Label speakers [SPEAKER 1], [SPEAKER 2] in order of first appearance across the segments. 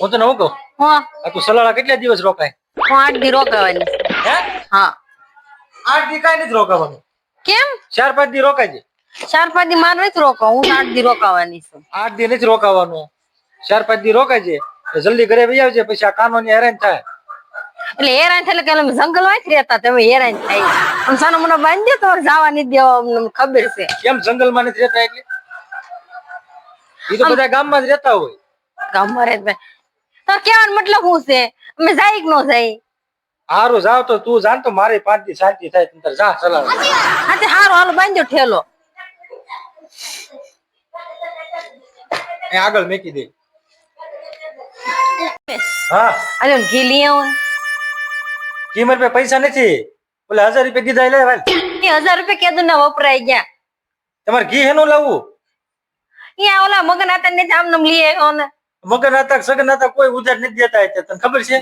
[SPEAKER 1] હું તને શું કહું?
[SPEAKER 2] હા
[SPEAKER 1] તું સલાળા કેટલા દિવસ રોકાય?
[SPEAKER 2] હું 8 દી રોકાવાની છે.
[SPEAKER 1] હે?
[SPEAKER 2] હા
[SPEAKER 1] 8 દી કાંઈ નથી રોકાવાનું.
[SPEAKER 2] કેમ
[SPEAKER 1] 4-5 દી રોકાય છે.
[SPEAKER 2] 4-5 દી મારે નથી રોકાવ, હું 8 દી રોકાવાની છું.
[SPEAKER 1] 8 દી નથી રોકાવાનું, 4-5 દી રોકાય છે. જલ્દી ઘરે વહી આવજે, પછી આ કાનો ની હેરાન થાય.
[SPEAKER 2] એટલે હેરાન થાય એટલે કે જંગલ માં જ રહેતા, તમે હેરાન થાય આમ સાનો મને બાંધી દે તો જવા નથી દેવા, અમને ખબર છે.
[SPEAKER 1] કેમ જંગલ માં નથી રહેતા? એટલે ઈ તો બધા ગામમાં જ રહેતા હોય.
[SPEAKER 2] ગામમાં રહેતા તો કેવાનો મતલબ શું છે? અમે જાય કે ન જાય?
[SPEAKER 1] હારું જાવ તો તું જાન તો મારી 5 દી શાંતિ થાય. તું જા સલાળ.
[SPEAKER 2] હા તે હારું હાલો બાંધ્યો ઠેલો.
[SPEAKER 1] આગળ મેકી દે. હા
[SPEAKER 2] અરે ઘી લઈ આવો.
[SPEAKER 1] કિંમત પે પૈસા નથી, ઓલે 1000 રૂપિયા કીધા લે ભાઈ.
[SPEAKER 2] એ 1000 રૂપિયા કેદું ના વપરાઈ ગયા.
[SPEAKER 1] તમારે ઘી હેનું લાવવું?
[SPEAKER 2] અહીંયા ઓલા મગન હતા ને આમ નામ લઈ આવ્યો ને.
[SPEAKER 1] મગન હતા સગન હતા કોઈ ઉધાર નથી દેતા. તને ખબર છે?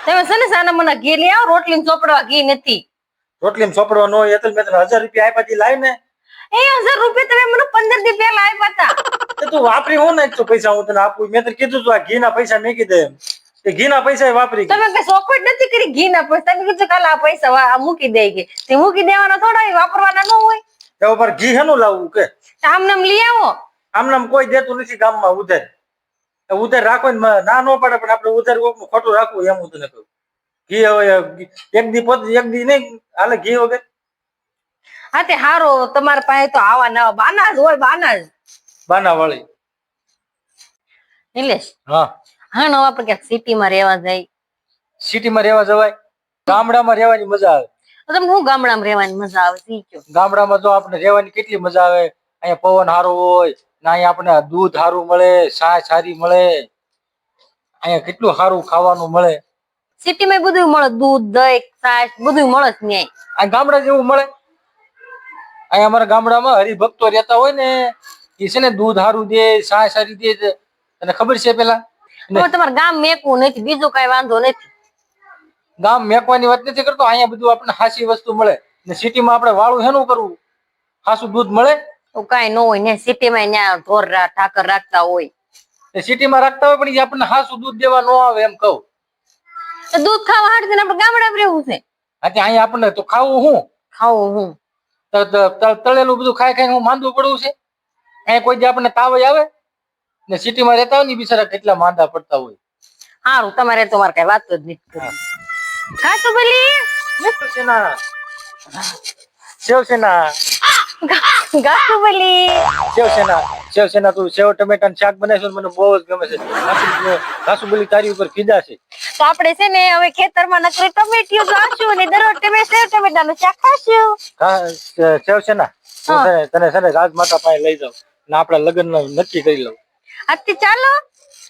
[SPEAKER 2] તમે છે ને સાના મને ઘી લઈ આવો, રોટલી ચોપડવા ઘી નથી.
[SPEAKER 1] રોટલી ચોપડવા નો એટલે મેં તને 1000 રૂપિયા આપ્યા તી લાવ ને.
[SPEAKER 2] એ 1000 રૂપિયા તમે મને 15 દી પહેલા આપ્યા હતા.
[SPEAKER 1] તો તું વાપરી હું ને તો પૈસા હું તને આપું. મેં તને કીધું તું આ ઘી ના પૈસા મેકી દે એમ. તે ઘી ના પૈસા વાપરી
[SPEAKER 2] તમે કઈ શોખવટ નથી કરી ઘી ના પૈસા? તમે કીધું કાલે આ પૈસા મૂકી દે કે તે મૂકી દેવાના થોડા, વાપરવાના ન હોય.
[SPEAKER 1] તો પર ઘી હેનું લાવવું કે?
[SPEAKER 2] આમ નામ લઈ આવો.
[SPEAKER 1] આમ નામ કોઈ દેતું નથી ગામમાં ઉધાર. ઉધાર રાખો ને ના નો પડે, પણ આપણે ઉધાર કોકનું ખોટું રાખવું એમ હું તને કહું. ઘી હવે એક દી નહીં હાલે ઘી વગર.
[SPEAKER 2] હા તે હારો, તમારા પાસે તો આવા નવા બાના જ હોય, બાના જ.
[SPEAKER 1] બાના વાળી.
[SPEAKER 2] નિલેશ
[SPEAKER 1] હા
[SPEAKER 2] હા નો આપણે ક્યાંક સિટીમાં રહેવા જાય.
[SPEAKER 1] સિટીમાં રહેવા જવાય? ગામડામાં રહેવાની મજા આવે.
[SPEAKER 2] તમને હું ગામડામાં રહેવાની મજા આવે શીખ્યો?
[SPEAKER 1] ગામડામાં તો આપણે રહેવાની કેટલી મજા આવે. અહીંયા પવન સારો હોય ને, અહીંયા આપણે દૂધ સારું મળે, છાશ સારી મળે, અહીંયા કેટલું સારું ખાવાનું મળે.
[SPEAKER 2] સિટીમાં બધું મળે, દૂધ દહીં છાશ બધું મળે જ ન્યાય.
[SPEAKER 1] આ ગામડા જેવું મળે? અહીંયા અમારા ગામડામાં હરિભક્તો રહેતા હોય ને, એ છે ને દૂધ સારું દે, છાશ સારી દે. તને ખબર છે? પેલા
[SPEAKER 2] તમારે ગામ મેકવું નથી, બીજું કઈ વાંધો નથી.
[SPEAKER 1] ગામ મેકવાની વાત નથી કરતો, અહીંયા બધું આપણને હાસી વસ્તુ મળે. ને સિટીમાં આપણે વાળું હેનું કરવું? હાસું દૂધ મળે?
[SPEAKER 2] કઈ ન હોય ને સિટીમાં, ત્યાં ઢોર ઠાકર રાખતા હોય.
[SPEAKER 1] સિટીમાં રાખતા હોય પણ એ આપણને હાસું દૂધ દેવા ન આવે એમ કહું.
[SPEAKER 2] દૂધ ખાવા હાટે આપણે ગામડામાં રહેવું છે.
[SPEAKER 1] આજે અહીંયા આપણને તો ખાવું હું?
[SPEAKER 2] ખાવું હું
[SPEAKER 1] તળેલું બધું ખાઈ ખાઈને હું માંદવું પડવું છે. અહીંયા કોઈ જે આપણને તાવ આવે ને સિટીમાં રહેતા હોય ને બિચારા કેટલા માંદા પડતા હોય.
[SPEAKER 2] સારું તમારે તો મારે કઈ વાત જ નથી કરવી. ખાસું બોલી
[SPEAKER 1] શિવસેના
[SPEAKER 2] ગાસુ બોલી
[SPEAKER 1] શિવસેના તું સેવ ટમેટા નું શાક બનાવીશું મને બહુ જ ગમે છે. ઘાસુ બોલી તારી ઉપર ફીદા છે.
[SPEAKER 2] તો આપણે છે ને હવે ખેતરમાં નકરી ટમેટીઓ ગાશું ને દરરોજ તમે સેવ ટમેટા નું શાક ખાશું.
[SPEAKER 1] શિવસેના તને છે ને રાજમાતા પાસે લઈ જાવ ને આપડા લગ્ન નક્કી કરી લઉં.
[SPEAKER 2] આજથી ચાલો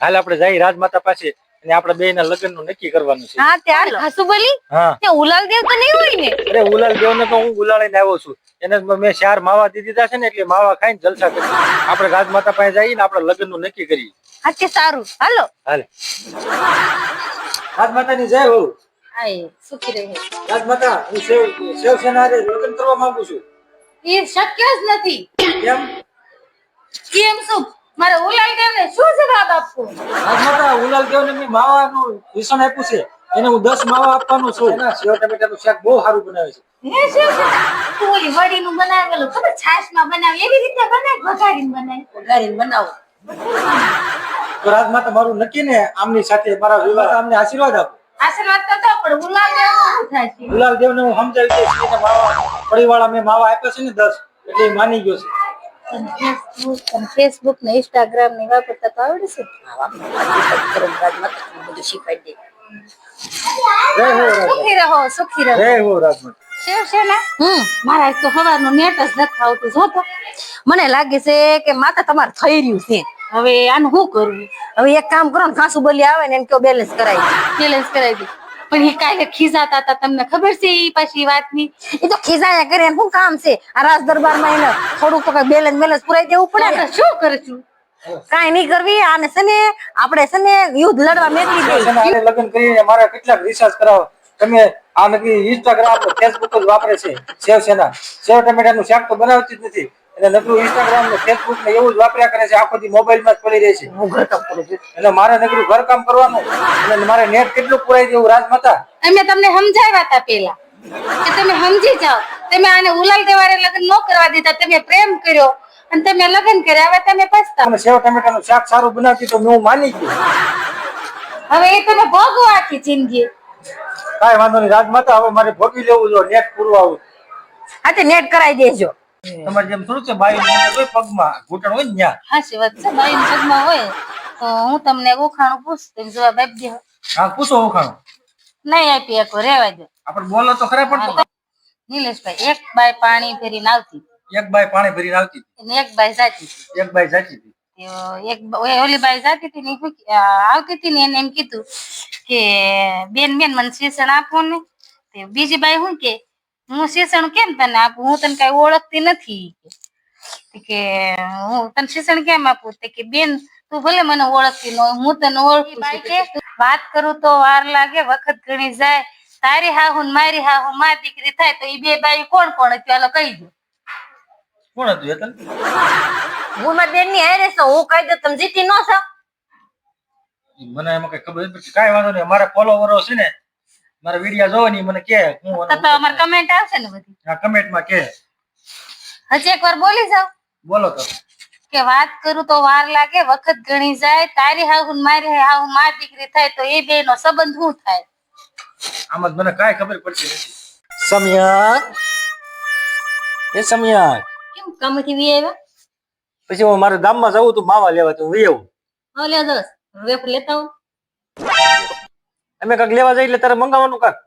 [SPEAKER 1] હાલ આપણે જઈ રાજમાતા પાસે અને આપડા બે ના લગ્ન નું નક્કી કરવાનું છે.
[SPEAKER 2] હા ત્યાં ખાસુ બોલી ત્યાં ઉલાલ દેવ તો નહીં હોય ને?
[SPEAKER 1] અરે ઉલાલ દેવ ને તો હું ઉલાળીને આવ્યો છું. એને મેં 4 માવા દીધી દીધા છે ને, એટલે માવા ખાઈને જલસા કરી. આપણે રાજમાતા પાસે જઈને આપડે લગ્ન નું નક્કી કરીએ.
[SPEAKER 2] આજથી સારું હાલો.
[SPEAKER 1] હાલે રાજમાતા ની જય હો.
[SPEAKER 2] આય સુખી રહે.
[SPEAKER 1] રાજમાતા હું શિવસેના લગ્ન કરવા માંગુ છું.
[SPEAKER 2] એ શક્ય જ નથી.
[SPEAKER 1] કેમ?
[SPEAKER 2] કેમ શું? મારે ઉલાલ દેવ ને શું જવાબ આપવું?
[SPEAKER 1] રાજમાતા ઉલાલ દેવ ને મેં માવાનું વિષણ આપ્યું છે, એને હું 10 માવા આપવાનું છું. એના સેવ ટમેટા નું શાક બહુ સારું બનાવે છે.
[SPEAKER 2] હે તું ઓલી વડીનું બનાવેલું ખબર છાશમાં બનાવે એવી રીતે બનાય? વઘારીને બનાવો.
[SPEAKER 1] તો રાજમાતા મારું નક્કી ને આમની સાથે મારા વિવાહ અમને આશીર્વાદ આપો.
[SPEAKER 2] આશીર્વાદ તો તો પણ ઉલાલ દેવ શું થાય છે?
[SPEAKER 1] ઉલાલ દેવ ને હું સમજાવી દઈશ કે માવા પરિવાળા મેં માવા આપ્યો છે ને 10 એટલે એ માની ગયો છે.
[SPEAKER 2] ફેસબુક ને ઇન્સ્ટાગ્રામ ને વાપરતા તો આવડે છે? બધું શીખવાડી દે. સુખી રહો.
[SPEAKER 1] જય હો રાજમાતા.
[SPEAKER 2] શિવસેના મારા તો સવારનો નેટ જ નથી આવતું. જો તો મને લાગે છે કે માતા તમારે થઈ રહ્યું છે. હવે આનું શું કરવું? હવે એક કામ કરો ને, ઘાસુ બોલી આવે ને એને કયો બેલેન્સ કરાવી દે. પણ એ કાંઈ ખીજાતા હતા, તમને ખબર છે? એ પાછી વાતની એ તો ખીજાયા કરે. શું કામ છે આ રાજ દરબારમાં? એને થોડુંક તો કઈ બેલેન્સ પુરાઈ દેવું પડે ને. શું કરશું? કાંઈ નહીં કરવી. આને છે ને આપણે છે ને યુદ્ધ લડવા મેળવી દઈએ.
[SPEAKER 1] લગ્ન કરીને મારા કેટલાક રિસર્ચ કરાવો તમે. આ નક્કી ઇન્સ્ટાગ્રામ ફેસબુક જ વાપરે છે શિવસેના. સેવ ટમેટા નું શાક તો બનાવતી જ નથી. એટલે નકરું ઇન્સ્ટાગ્રામ ને ફેસબુક ને એવું જ વાપર્યા કરે છે, આખો દી મોબાઈલમાં જ પડી રહે છે.
[SPEAKER 2] હું ઘર કામ કરું છું.
[SPEAKER 1] એટલે મારે નકરું ઘર કામ કરવાનું એટલે મારે નેટ કેટલું પુરાઈ દેવું રાજમાતા.
[SPEAKER 2] અમે તમને સમજાવ્યા હતા પેલા કે તમે સમજી જાઓ. તમે આને ઉલાલ દેવારે લગ્ન ન કરવા દીધા, તમે પ્રેમ કર્યો અને તમે લગ્ન કર્યા. હવે તમે પછતાવો.
[SPEAKER 1] મને સેવ ટમેટાનું શાક સારું બનાવતી તો હું માની ગયો.
[SPEAKER 2] હવે એ તમે ભોગવો આખી જિંદગી.
[SPEAKER 1] કાંઈ વાંધો નહીં રાજમાતા, હવે મારે ભોગવી લેવું જો નેટ પૂરું આવું.
[SPEAKER 2] હા તે નેટ કરાવી દેજો.
[SPEAKER 1] તમારે જેમ થોડું છે બાઈ કોઈ પગમાં ઘૂંટણ હોય ને ત્યાં.
[SPEAKER 2] હાચી વાત છે. બાઈ પગમાં હોય તો હું તમને ઉખાણું પૂછ, તમે જવાબ આપી દો.
[SPEAKER 1] હા પૂછો ઉખાણો.
[SPEAKER 2] નહીં આપી શકો, રેવા દો.
[SPEAKER 1] આપણે બોલો તો ખરા પણ.
[SPEAKER 2] નિલેશભાઈ, એક બાઈ પાણી ભરીને આવતી,
[SPEAKER 1] એક બાઈ પાણી ભરીને આવતી
[SPEAKER 2] અને એક બાઈ જાતી.
[SPEAKER 1] એક બાઈ જાતી હતી.
[SPEAKER 2] ઓલી બાઈ જાતી હતી ને આવતી હતી ને એને એમ કીધું કે બેન મને શિક્ષણ આપો ને. તે બીજી બાઈ શું કે, હું શિક્ષણ કેમ તને આપું, હું તને કઈ ઓળખતી નથી કે હું તને શિક્ષણ કેમ આપું. કે બેન તું ભલે મને ઓળખતી ન હોય, હું તને ઓળખું છું. વાત કરું તો વાર લાગે, વખત ઘણી જાય. તારી હાહુ ને મારી હાહુ માં દીકરી થાય તો એ બે બાઈ કોણ કોણ હતી હાલો કહી દો.
[SPEAKER 1] કોણ હતું હેતલ?
[SPEAKER 2] હું મારી બેન ની હારે છું, હું કહી દઉં તમે જીતી ન છો.
[SPEAKER 1] મને એમાં કઈ ખબર નથી. કાંઈ વાંધો નહીં, મારા ફોલોવરો છે ને મારા વિડિયો જોવો ને મને કે હું
[SPEAKER 2] તો અમાર કમેન્ટ આવશે ને બધી.
[SPEAKER 1] આ કમેન્ટમાં કે
[SPEAKER 2] હજી એકવાર બોલી જાવ.
[SPEAKER 1] બોલો તો.
[SPEAKER 2] કે વાત કરું તો વાર લાગે, વખત ઘણી જાય. તારી હાહુ ને મારી હાહુ માં દીકરી થાય તો એ બે નો સંબંધ શું થાય.
[SPEAKER 1] આમાં મને કાંઈ ખબર પડતી નથી. સમયા એ સમયા
[SPEAKER 2] કેમ કામથી વી આવ્યા?
[SPEAKER 1] પછી હું મારા ગામમાં જવું તું માવા લેવા, તો વી આવું.
[SPEAKER 2] હા લે દસ વેફર લેતા હો.
[SPEAKER 1] અમે કાંક લેવા જઈએ એટલે તારે મંગાવવાનું કાંક.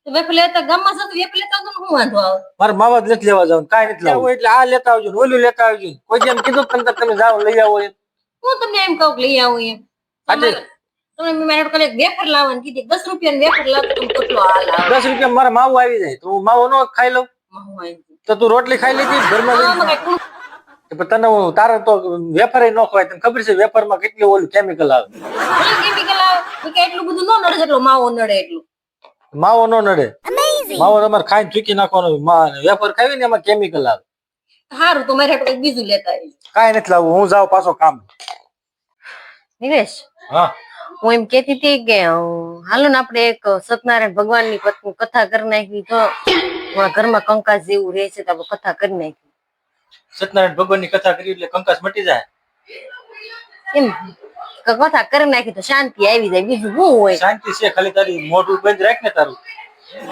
[SPEAKER 2] તો વેફર લેતા ગામમાં જતો વેફર લેતા તો શું વાંધો આવે?
[SPEAKER 1] મારે માવા જ નથી લેવા જવાનું, કાંઈ નથી લેવું. એટલે આ લેતા આવજો ને ઓલું લેતા આવજો. કોઈ જેમ કીધું તને તમે જાઓ લઈ આવો એમ.
[SPEAKER 2] હું તમને એમ કહું લઈ આવું એમ. તમે મેં કાલે વેફર લાવવાની કીધી, 10 રૂપિયાની વેફર લાવ તો કેટલો હાલ આવે.
[SPEAKER 1] 10 રૂપિયા મારે માવો આવી જાય તો હું માવો ન ખાઈ લઉં. તો તું રોટલી ખાઈ લીધી ઘરમાં લઈ. તને તારે તો વેફર ન ખવાય. તને ખબર છે વેફર માં કેટલું ઓલું કેમિકલ આવે.
[SPEAKER 2] કેમિકલ આવે કે એટલું બધું ન નડે જેટલો માવો નડે એટલું.
[SPEAKER 1] માવો ન નડે. માવો તમારે ખાઈને ચૂકી નાખવાનો. વેફર ખાવી ને એમાં કેમિકલ આવે.
[SPEAKER 2] સારું તો મારે કંઈક બીજું લેતા આવી.
[SPEAKER 1] કાંઈ નથી લાવવું, હું જાઉં પાછો કામ.
[SPEAKER 2] નિલેશ,
[SPEAKER 1] હા
[SPEAKER 2] હું એમ કેતી હતી કે હાલો ને આપણે એક સત્યનારાયણ ભગવાન ની કથા કરી નાખી તો ઘરમાં કંકાસ જેવું રહે છે તો આપણે કથા કરી નાખી.
[SPEAKER 1] સત્યનારાયણ ભગવાન ની કથા કરી એટલે કંકાસ મટી જાય.
[SPEAKER 2] એમ કથા કરી નાખી તો શાંતિ આવી જાય, બીજું શું હોય.
[SPEAKER 1] શાંતિ છે, ખાલી તારી મોઢું બંધ રાખ ને તારું.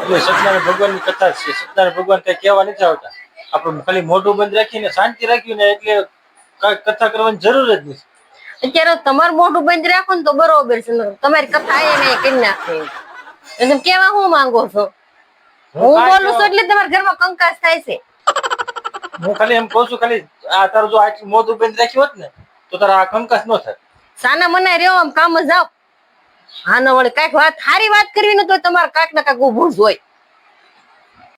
[SPEAKER 1] એટલે સત્યનારાયણ ભગવાન ની કથા છે. સત્યનારાયણ ભગવાન કઈ કહેવા નથી આવતા. આપણે ખાલી મોઢું બંધ રાખીને શાંતિ રાખ્યું ને એટલે કથા કરવાની જરૂર જ નથી.
[SPEAKER 2] અત્યારે તમારું મોઢું બંધ રાખો ને તો બરોબર છે, તમારી કથા એ કરી નાખે. તમે કેવા હું માંગો છો? હું બોલું છું એટલે તમારા ઘરમાં કંકાસ થાય છે.
[SPEAKER 1] હું ખાલી એમ કઉ છું, ખાલી આ તારું જો આટલું મોઢું બંધ રાખ્યું હોત ને તો તારા આ કંકાસ ન થાય.
[SPEAKER 2] સાના મના રહ્યો આમ કામ જાવ. હા ન વળે કઈક વાત સારી વાત કરવી ને તો તમારે કાંઈક ને કાંઈક ઉભું જ હોય.